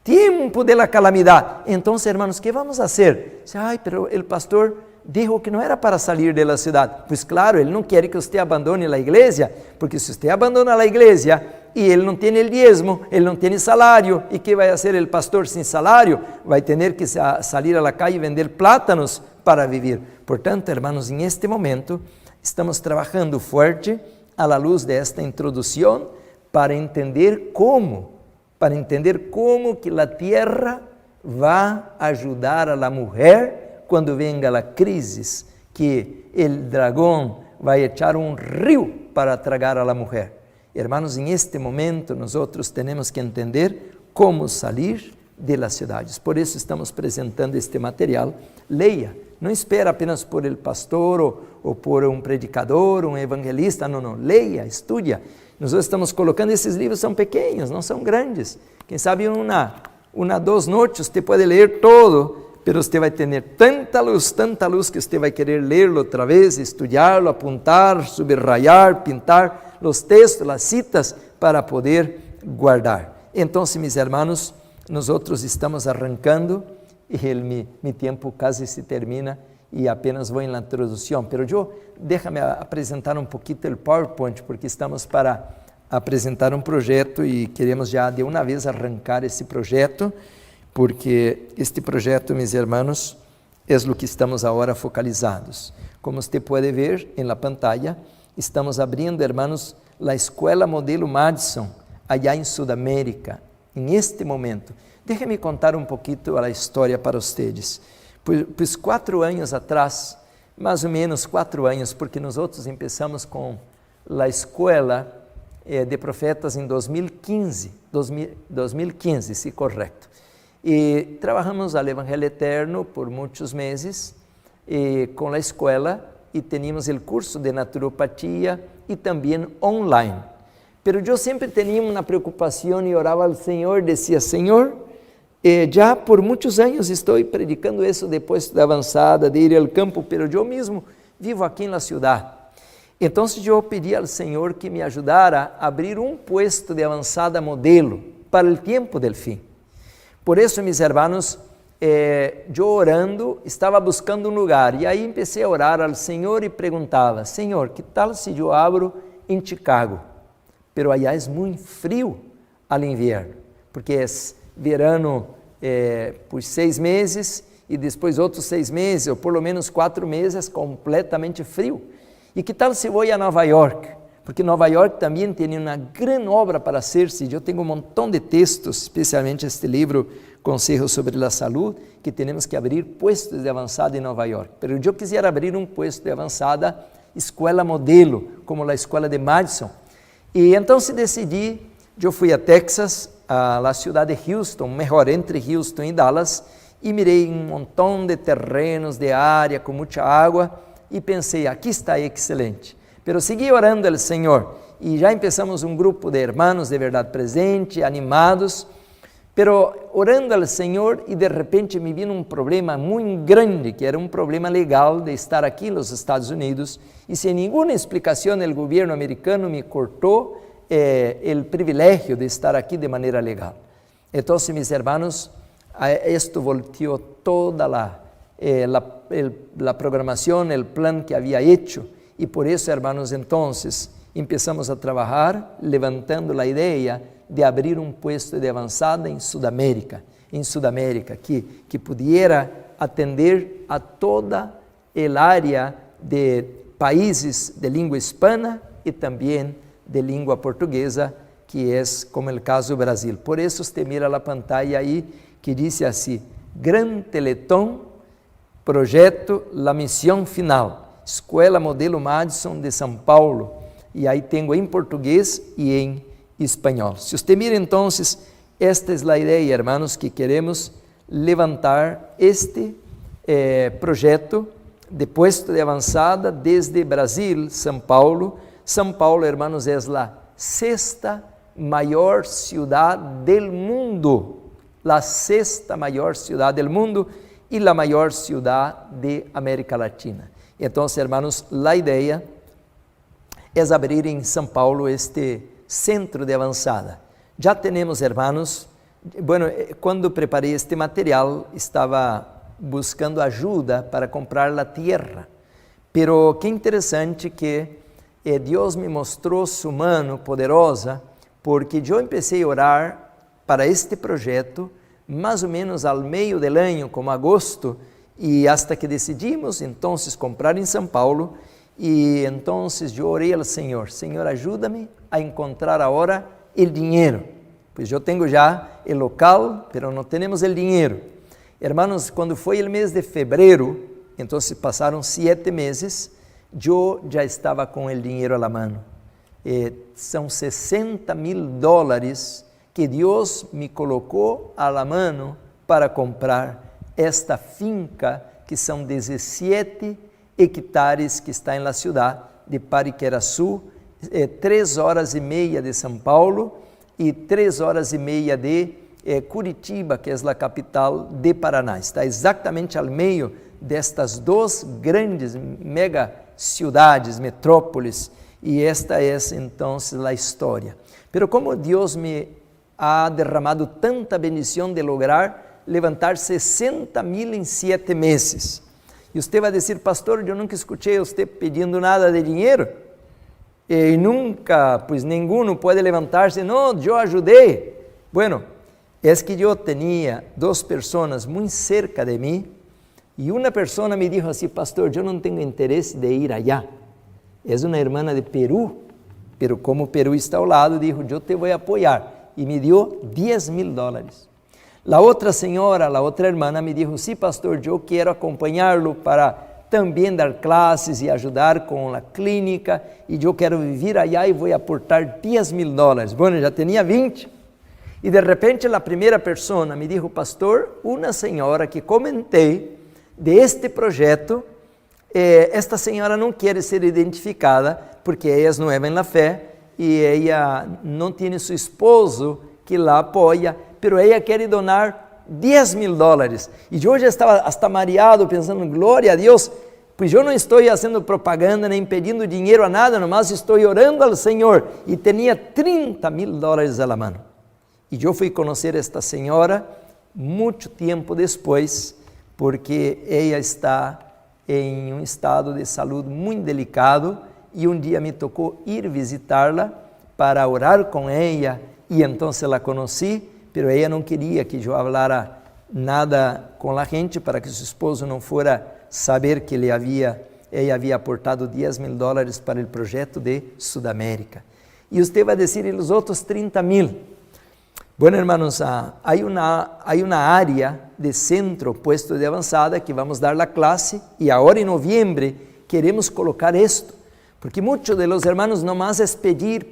Tempo de la calamidade. Então, hermanos, o que vamos fazer? Ai, pero o pastor dijo que não era para sair da cidade. Pois claro, ele não quer que você abandone a igreja, porque se você abandona a igreja e ele não tem o diezmo, ele não tem salário, e que vai fazer o pastor sem salário? Vai ter que sair à calle e vender plátanos para viver. Portanto, hermanos, em este momento estamos trabalhando forte à luz desta introdução para entender como que a terra vai ajudar a la mulher quando venga a crise, que o dragão vai echar um rio para tragar a la mulher. Hermanos, em este momento nós temos que entender como sair de las cidades. Por isso estamos apresentando este material. Leia, não espera apenas por el pastor ou por um predicador, um evangelista, não, leia, estudia. Nós estamos colocando, esses livros são pequenos, não são grandes. Quem sabe duas noites você pode ler todo, pero você vai ter tanta luz que você vai querer ler-lo outra vez, estudá-lo, apontar, subrayar, pintar os textos, as citas, para poder guardar. Então, mis hermanos, nós estamos arrancando e mi tempo quase se termina e apenas vou na introdução. Pero déjame apresentar um pouquinho o PowerPoint, porque estamos para apresentar um projeto e queremos já de uma vez arrancar esse projeto, porque este projeto, meus irmãos, é o que estamos agora focalizados. Como você pode ver na pantalla, estamos abrindo, irmãos, a Escola Modelo Madison, allá em Sudamérica, em este momento. Déjenme contar um pouquinho a história para vocês. Pois 4 anos atrás, mais ou menos 4 anos, porque nós outros começamos com a Escola de Profetas em 2015, sim, correto. E trabalhamos ao Evangelho Eterno por muitos meses com a escola e tínhamos o curso de naturopatia e também online. Pero eu sempre tinha uma preocupação e orava ao Senhor, dizia: Senhor, já por muitos anos estou predicando isso depois da avançada, de ir ao campo, pero eu mesmo vivo aqui na cidade. Então eu pedi ao Senhor que me ajudara a abrir um puesto de avançada modelo para o tempo del fim. Por isso, meus irmãos, eu orando, estava buscando um lugar, e aí comecei a orar ao Senhor e perguntava: Senhor, que tal se eu abro em Chicago? Pero allá é muito frio ao inverno, porque é verano por 6 meses e depois outros 6 meses, ou por lo menos 4 meses, completamente frio. E que tal se vou a Nova York? Porque Nova York também tem uma grande obra para hacer-se. Eu tenho um montão de textos, especialmente este livro, Conselhos sobre a Saúde, que temos que abrir puestos de avançada em Nova York. Mas eu quisiera abrir um puesto de avançada, escola modelo, como a escola de Madison. E então decidi, eu fui a Texas, a la cidade de Houston, melhor, entre Houston e Dallas, e mirei um montão de terrenos, de área, com muita água, e pensei: aqui está excelente. Pero segui orando ao Senhor, e já começamos um grupo de irmãos de verdade presente, animados, pero orando ao Senhor, e de repente me vino um problema muito grande, que era um problema legal de estar aqui nos Estados Unidos, e sem nenhuma explicação o governo americano me cortou o privilégio de estar aqui de maneira legal. Então, meus irmãos, esto volteou toda a programação, o plano que havia hecho, e por isso, hermanos, entonces empezamos a trabalhar levantando a ideia de abrir um puesto de avançada em Sudamérica, que pudiera atender a toda a área de países de língua hispana e também de língua portuguesa, que é como o caso do Brasil. Por isso, você mira a pantalla aí, que diz assim: Gran Teletón, Projeto La Misión Final, Escola Modelo Madison de São Paulo, e aí tenho em português e em espanhol. Se você mira, então, esta é a ideia, hermanos, que queremos levantar este projeto de puesto de avançada desde Brasil, São Paulo. São Paulo, hermanos, é a 6ª maior cidade del mundo, a 6ª maior cidade del mundo e a maior cidade de América Latina. Então, hermanos, a ideia é abrir em São Paulo este centro de avançada. Já temos, hermanos, quando preparei este material, estava buscando ajuda para comprar a terra. Pero que interessante que Deus me mostrou sua mão poderosa, porque eu comecei a orar para este projeto, mais ou menos ao meio do ano, como agosto, e hasta que decidimos, então, comprar em São Paulo, e então eu orei ao Senhor: Senhor, ajuda-me a encontrar agora o dinheiro, pois eu tenho já o local, mas não temos o dinheiro. Hermanos, quando foi o mês de fevereiro, então passaram 7 meses, eu já estava com o dinheiro à mão. São $60,000 que Deus me colocou à mão para comprar esta finca, que são 17 hectares, que está na cidade de Pariqueraçu, 3 horas e meia de São Paulo e 3 horas e meia de Curitiba, que é a capital de Paraná. Está exatamente ao meio destas 2 grandes mega cidades, metrópoles, e esta é então a história. Pero como Deus me ha derramado tanta bendição de lograr levantar 60,000 em 7 meses. E você vai dizer, pastor, eu nunca escutei você pedindo nada de dinheiro. E nunca, pues ninguno pode levantar-se, não, eu ajudei. Bueno, é que eu tinha 2 pessoas muito cerca de mim, e uma pessoa me disse assim, pastor, eu não tenho interesse de ir allá. É uma irmã de Peru, pero como Peru está ao lado, disse, eu te vou apoiar. E me deu $10,000. A outra senhora, a outra irmã, me disse, sim, pastor, eu quero acompanhá-lo para também dar classes e ajudar com a clínica, e eu quero viver allá e vou aportar $10,000. Bueno, já tinha 20. E de repente a primeira pessoa me disse, pastor, uma senhora que comentei de este projeto, esta senhora não quer ser identificada porque ela não é na fé e ela não tem seu esposo que la apoia, pero ela quer donar $10,000. E eu já estava hasta mareado pensando, glória a Deus, pois eu não estou fazendo propaganda nem pedindo dinheiro a nada, nomás estou orando ao Senhor, e tinha $30,000 à mão. E eu fui conhecer esta senhora muito tempo depois, porque ela está em um estado de saúde muito delicado, e um dia me tocou ir visitá-la para orar com ela, e então la conheci, pero ela não queria que eu falara nada com a gente, para que seu esposo não fora saber que ela havia aportado $10,000 para o projeto de Sudamérica. E você vai dizer, e os outros 30,000? Bueno, hermanos, hay una área de centro puesto de avanzada que vamos dar la clase, y ahora en noviembre queremos colocar esto, porque muchos de los hermanos nomás es pedir,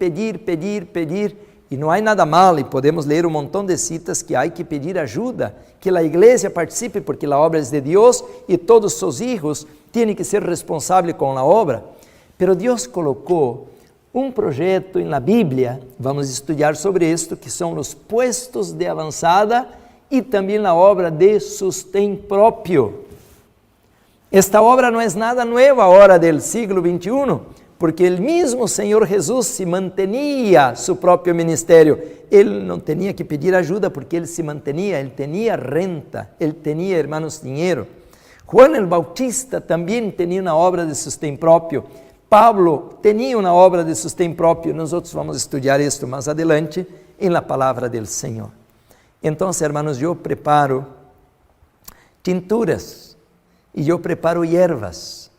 y no hay nada mal, y podemos leer un montón de citas que hay que pedir ayuda, que la iglesia participe, porque la obra es de Dios y todos sus hijos tienen que ser responsables con la obra. Pero Dios colocó um projeto na Bíblia, vamos estudar sobre isto, que são os puestos de avançada e também a obra de sustém próprio. Esta obra não é nada nova agora do século XXI, porque o mesmo Senhor Jesus se mantinha seu próprio ministério. Ele não tinha que pedir ajuda, porque ele se mantinha, ele tinha renta, ele tinha, hermanos, dinheiro. Juan el Bautista também tinha uma obra de sustém próprio. Pablo tinha uma obra de sustém próprio. Nós outros vamos estudar isto mais adelante em la palavra del Senhor. Então, hermanos, eu preparo tinturas e eu preparo hierbas,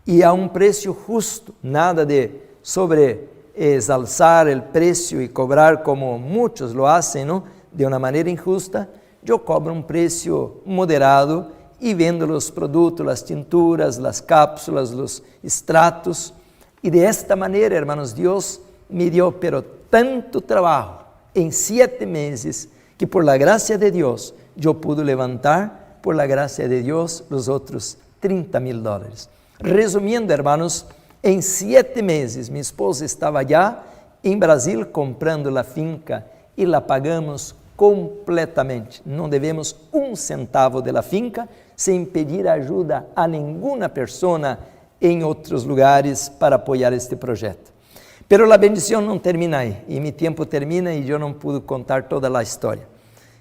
e a um preço justo, nada de sobreexalçar o preço e cobrar como muitos lo hacen, ¿no? De uma maneira injusta. Eu cobro um preço moderado e vendo os produtos, as tinturas, as cápsulas, os extratos. E de esta maneira, hermanos, Deus me deu pero tanto trabalho em 7 meses, que por la gracia de Deus, eu pude levantar, por la gracia de Deus, os outros $30,000. Resumindo, hermanos, em 7 meses, minha esposa estava já em Brasil comprando a finca e la pagamos completamente. Não devemos um centavo de la finca, sem pedir ajuda a nenhuma pessoa em outros lugares para apoiar este projeto. Pero a bendição não termina aí, e meu tempo termina e eu não pude contar toda a história.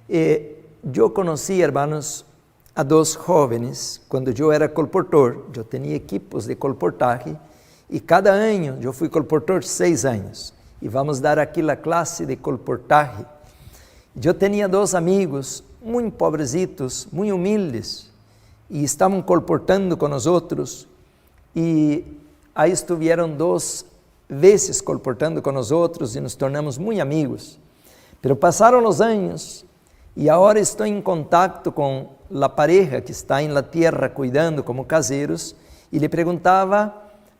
Eu conheci, hermanos, a 2 jovens, quando eu era colportor. Eu tinha equipos de colportagem, e cada ano, eu fui colportor 6 anos, e vamos dar aqui a classe de colportagem. Eu tinha 2 amigos, muito pobrecitos, muito humildes, e estavam colportando com nós outros, e aí estiveram 2 vezes colportando com nós outros, e nos tornamos muito amigos. Pero passaram os anos, e agora estou em contato com a pareja que está em la tierra cuidando como caseiros, e lhe perguntava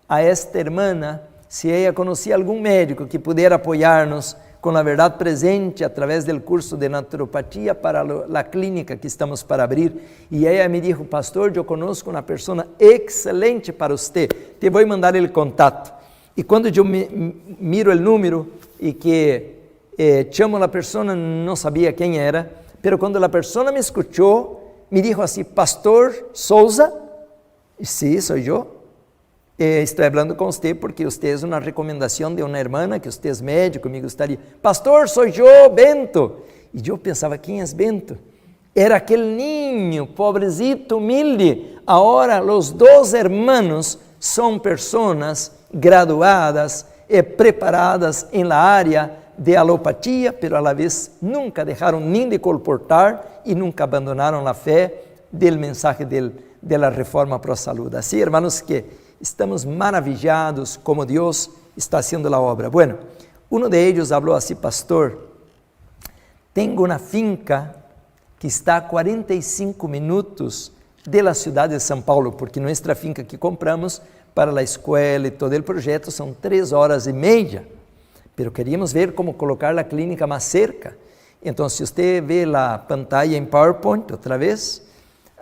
a esta irmã se ela conhecia algum médico que pudesse apoiar-nos com a verdade presente através do curso de naturopatia para a clínica que estamos para abrir. E ela me disse, pastor, eu conosco uma pessoa excelente para você, te vou mandar o contato. E quando eu miro o número e que chamo a pessoa, não sabia quem era, mas quando a pessoa me escutou, me disse assim, pastor Souza? Sim, sou eu. Estou falando com você porque você é uma recomendação de uma irmã que você é médico, me gostaria. Pastor, sou eu, Bento. E eu pensava, quem é Bento? Era aquel niño, pobrecito, humilde. Ahora los dos hermanos son personas graduadas y preparadas en la área de alopatía, pero a la vez nunca dejaron ni de colportar y nunca abandonaron la fe del mensaje de la reforma pro salud. Así, hermanos, que estamos maravillados como Dios está haciendo la obra. Bueno, uno de ellos habló así: pastor, tengo una finca que está a 45 minutos de la ciudad de São Paulo, porque nuestra finca que compramos para la escuela y todo el proyecto son 3 horas y media, pero queríamos ver cómo colocar la clínica más cerca. Entonces, si usted ve la pantalla en PowerPoint otra vez,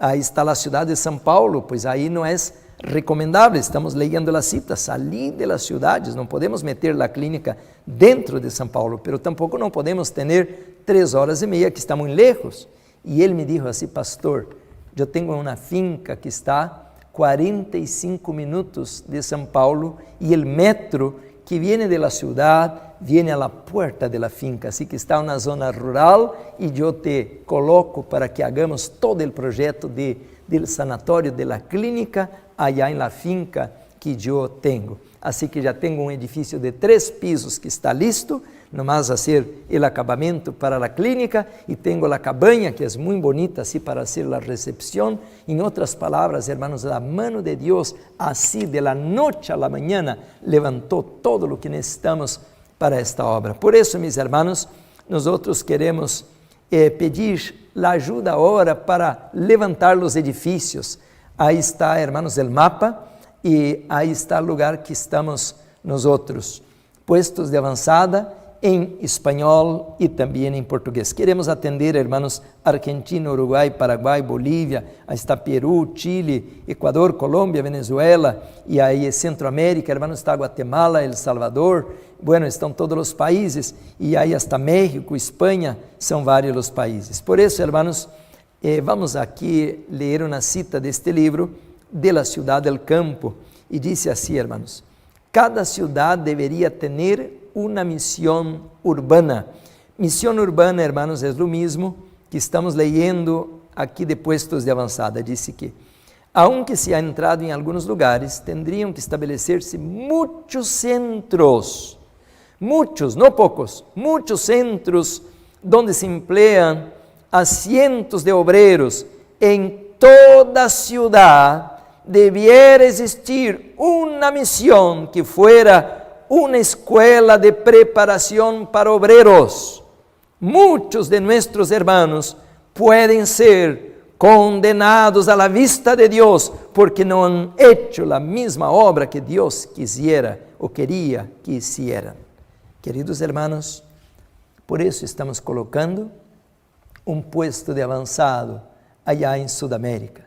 ahí está la ciudad de São Paulo, pues ahí no es recomendable, estamos leyendo la cita, salir de las ciudades, no podemos meter la clínica dentro de São Paulo, pero tampoco no podemos tener 3 horas y media que está muy lejos. Y él me dijo así: pastor, yo tengo una finca que está 45 minutos de São Paulo y el metro que viene de la ciudad viene a la puerta de la finca, así que está en una zona rural y yo te coloco para que hagamos todo el proyecto del sanatorio, de la clínica, allá en la finca que yo tengo. Así que ya tengo un edificio de 3 pisos que está listo, nomás hacer el acabamento para la clínica, y tengo la cabaña que es muy bonita así para hacer la recepción. En otras palabras, hermanos, la mano de Dios así de la noche a la mañana levantó todo lo que necesitamos para esta obra. Por eso, mis hermanos, nosotros queremos pedir la ayuda ahora para levantar los edificios. Ahí está, hermanos, el mapa, y ahí está el lugar que estamos nosotros, puestos de avanzada en español y también en portugués. Queremos atender, hermanos, Argentina, Uruguay, Paraguay, Bolivia, ahí está Perú, Chile, Ecuador, Colombia, Venezuela, y ahí Centroamérica, hermanos, está Guatemala, El Salvador, bueno, estão todos os países, e aí hasta México, Espanha, são vários os países. Por isso, hermanos, vamos aqui ler uma cita deste livro, de la ciudad del campo, y dice así, hermanos: cada ciudad debería tener una misión urbana. Misión urbana, hermanos, es lo mismo que estamos leyendo aquí de puestos de avanzada. Dice que, aunque se ha entrado en algunos lugares, tendrían que establecerse muchos centros, muchos, no pocos, muchos centros donde se emplean a cientos de obreros. En toda ciudad debiera existir una misión que fuera una escuela de preparación para obreros. Muchos de nuestros hermanos pueden ser condenados a la vista de Dios porque no han hecho la misma obra que Dios quisiera o quería que hicieran. Queridos hermanos, por eso estamos colocando un puesto de avanzado allá en Sudamérica.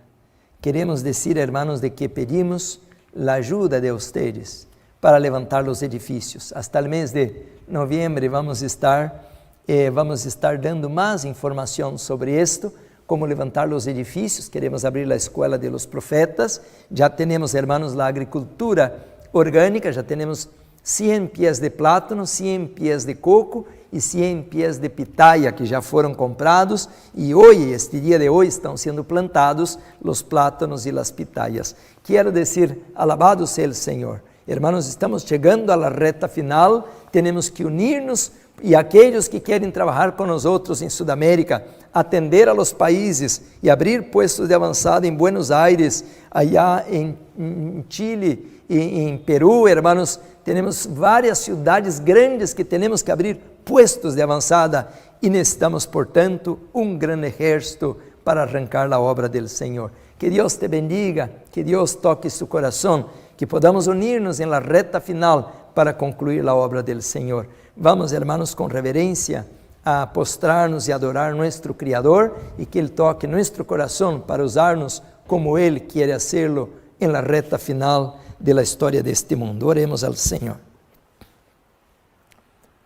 Queremos decir, hermanos, de que pedimos la ayuda de ustedes para levantar los edificios. Hasta el mes de noviembre vamos a estar dando más información sobre esto, cómo levantar los edificios. Queremos abrir la escuela de los profetas. Ya tenemos, hermanos, la agricultura orgánica, ya tenemos 100 pies de plátano, 100 pies de coco e 100 pies de pitaya que já foram comprados, e hoje, este dia de hoje, estão sendo plantados os plátanos e as pitayas. Quero dizer, alabado seja o Senhor. Hermanos, estamos chegando à reta final, temos que unir-nos, e aqueles que querem trabalhar com nós outros em Sudamérica, atender a los países e abrir puestos de avançada em Buenos Aires, allá em Chile e em Peru, hermanos, temos várias cidades grandes que temos que abrir puestos de avançada e necessitamos, portanto, um grande exército para arrancar a obra do Senhor. Que Deus te bendiga, que Deus toque su coração, que podamos unir-nos em la reta final para concluir a obra do Senhor. Vamos, hermanos, com reverência a postrar-nos e adorar nosso Criador e que Ele toque nosso coração para usar-nos como Ele quer hacerlo em la reta final de la história deste mundo. Oremos ao Senhor.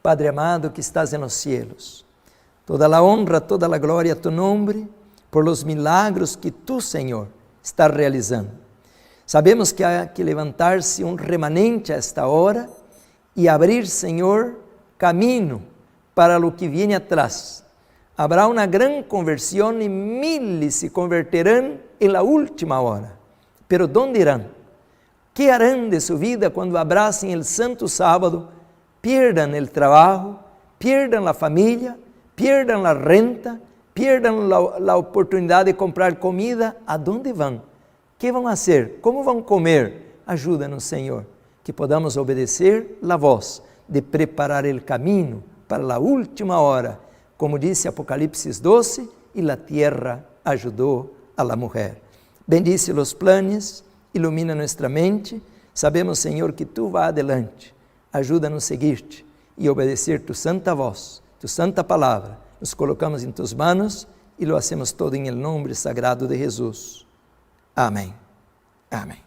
Padre amado que estás en los cielos, toda la honra, toda la gloria a tu nombre, por los milagros que tu, Senhor, estás realizando. Sabemos que há que levantar-se um remanente a esta hora e abrir, Senhor, caminho para o que viene atrás. Habrá una gran conversión y miles se converterán en la última hora. Pero ¿dónde irán? ¿Qué harán de su vida cuando abracen el santo sábado, pierdan el trabajo, pierdan la familia, pierdan la renta, pierdan la oportunidad de comprar comida? ¿A dónde van? ¿Qué van a hacer? ¿Cómo van a comer? Ayúdanos, Señor, que podamos obedecer la voz de preparar el camino para la última hora, como dice Apocalipsis 12, y la tierra ayudó a la mujer. Bendice los planes, ilumina nuestra mente. Sabemos, Señor, que tú vas adelante. Ayúdanos a seguir-te e obedecer tu santa voz, tu santa palavra. Nos colocamos em tus manos e lo hacemos todo em el nome sagrado de Jesus. Amém. Amém.